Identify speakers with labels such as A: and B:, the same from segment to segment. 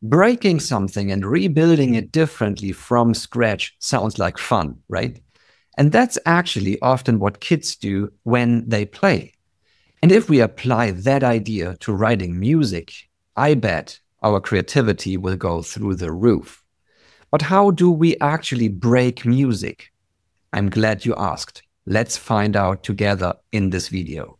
A: Breaking something and rebuilding it differently from scratch sounds like fun, right? And that's actually often what kids do when they play. And if we apply that idea to writing music, I bet our creativity will go through the roof. But how do we actually break music? I'm glad you asked. Let's find out together in this video.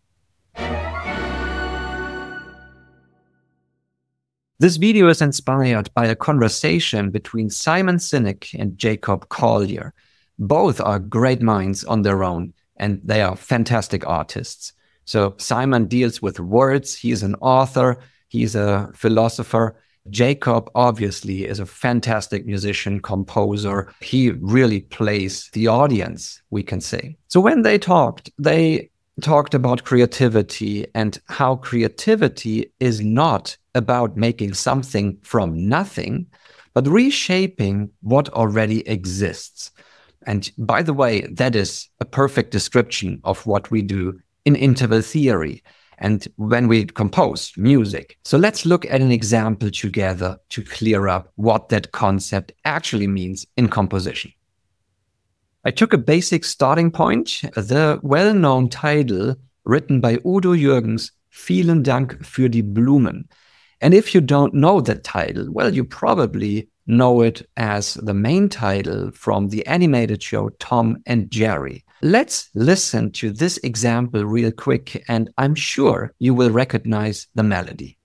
A: This video is inspired by a conversation between Simon Sinek and Jacob Collier. Both are great minds on their own, and they are fantastic artists. So Simon deals with words. He's an author. He's a philosopher. Jacob obviously is a fantastic musician, composer. He really plays the audience, we can say. So when they talked about creativity and how creativity is not about making something from nothing, but reshaping what already exists. And by the way, that is a perfect description of what we do in interval theory and when we compose music. So let's look at an example together to clear up what that concept actually means in composition. I took a basic starting point, the well-known title written by Udo Jürgens, Vielen Dank für die Blumen. And if you don't know that title, well, you probably know it as the main title from the animated show Tom and Jerry. Let's listen to this example real quick, and I'm sure you will recognize the melody.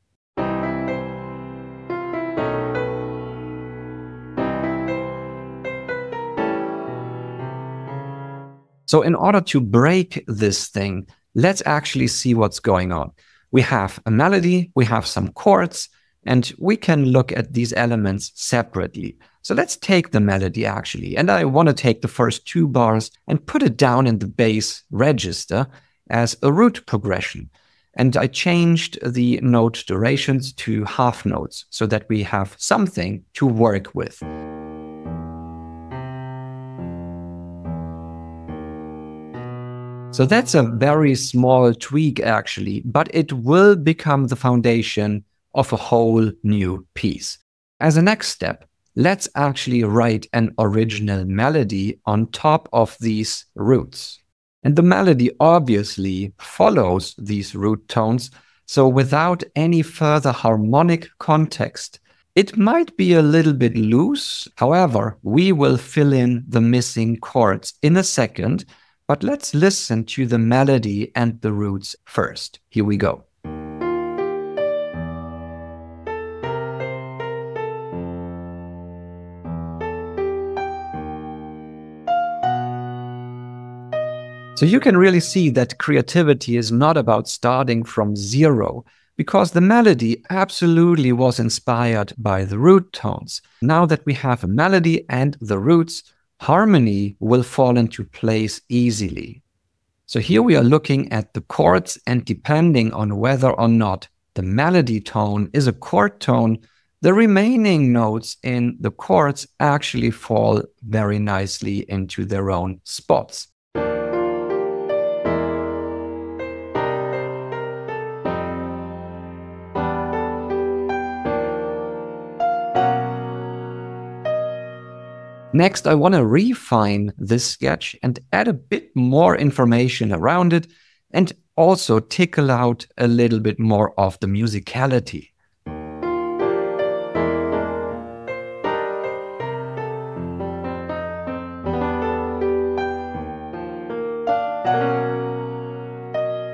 A: So in order to break this thing, let's actually see what's going on. We have a melody, we have some chords, and we can look at these elements separately. So let's take the melody actually, and I want to take the first 2 bars and put it down in the bass register as a root progression. And I changed the note durations to half notes so that we have something to work with. So that's a very small tweak actually, but it will become the foundation of a whole new piece. As a next step, let's actually write an original melody on top of these roots. And the melody obviously follows these root tones, so without any further harmonic context, it might be a little bit loose. However, we will fill in the missing chords in a second. But let's listen to the melody and the roots first. Here we go. So you can really see that creativity is not about starting from zero, because the melody absolutely was inspired by the root tones. Now that we have a melody and the roots, harmony will fall into place easily. So here we are looking at the chords, and depending on whether or not the melody tone is a chord tone, the remaining notes in the chords actually fall very nicely into their own spots. Next, I want to refine this sketch and add a bit more information around it, and also tickle out a little bit more of the musicality.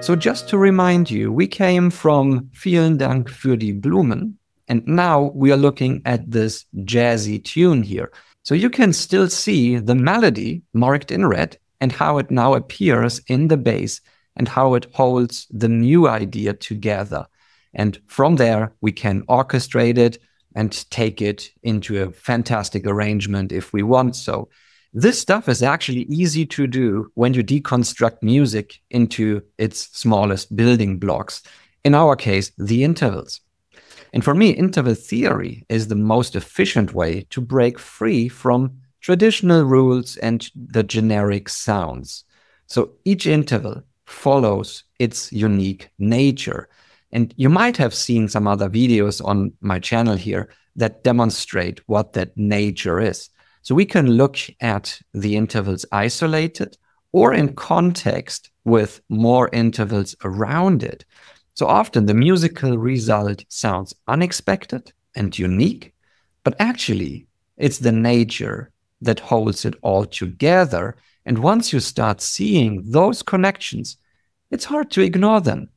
A: So just to remind you, we came from Vielen Dank für die Blumen, and now we are looking at this jazzy tune here. So you can still see the melody marked in red and how it now appears in the bass and how it holds the new idea together. And from there, we can orchestrate it and take it into a fantastic arrangement if we want so. This stuff is actually easy to do when you deconstruct music into its smallest building blocks. In our case, the intervals. And for me, interval theory is the most efficient way to break free from traditional rules and the generic sounds. So each interval follows its unique nature. And you might have seen some other videos on my channel here that demonstrate what that nature is. So we can look at the intervals isolated or in context with more intervals around it. So often the musical result sounds unexpected and unique, but actually it's the nature that holds it all together. And once you start seeing those connections, it's hard to ignore them.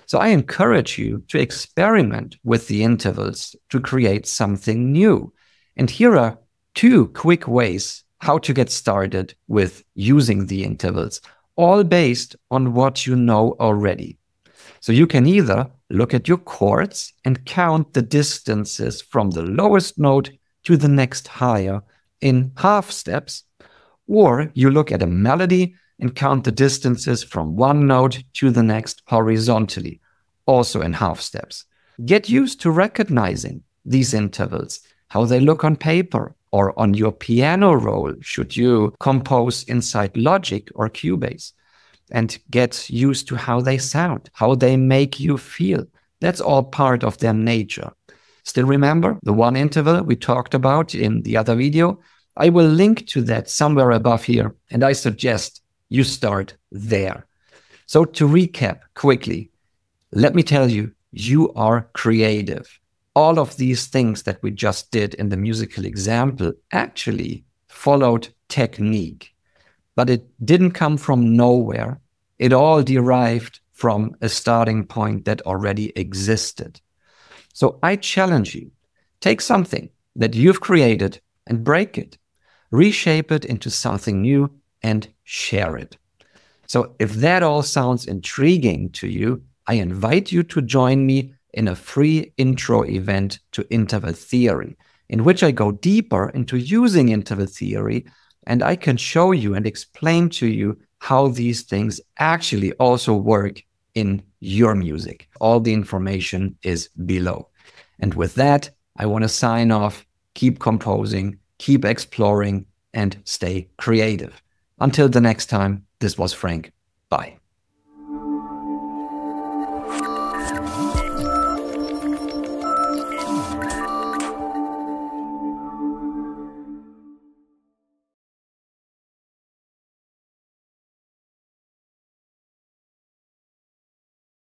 A: So I encourage you to experiment with the intervals to create something new. And here are 2 quick ways how to get started with using the intervals, all based on what you know already. So you can either look at your chords and count the distances from the lowest note to the next higher in half steps, or you look at a melody and count the distances from one note to the next horizontally, also in half steps. Get used to recognizing these intervals, how they look on paper or on your piano roll should you compose inside Logic or Cubase, and get used to how they sound, how they make you feel. That's all part of their nature. Still remember the one interval we talked about in the other video? I will link to that somewhere above here, and I suggest you start there. So to recap quickly, let me tell you, you are creative. All of these things that we just did in the musical example actually followed technique, but it didn't come from nowhere. It all derived from a starting point that already existed. So I challenge you, take something that you've created and break it, reshape it into something new and share it. So if that all sounds intriguing to you, I invite you to join me in a free intro event to interval theory, in which I go deeper into using interval theory, and I can show you and explain to you how these things actually also work in your music. All the information is below. And with that, I want to sign off. Keep composing, keep exploring, and stay creative. Until the next time, this was Frank. Bye.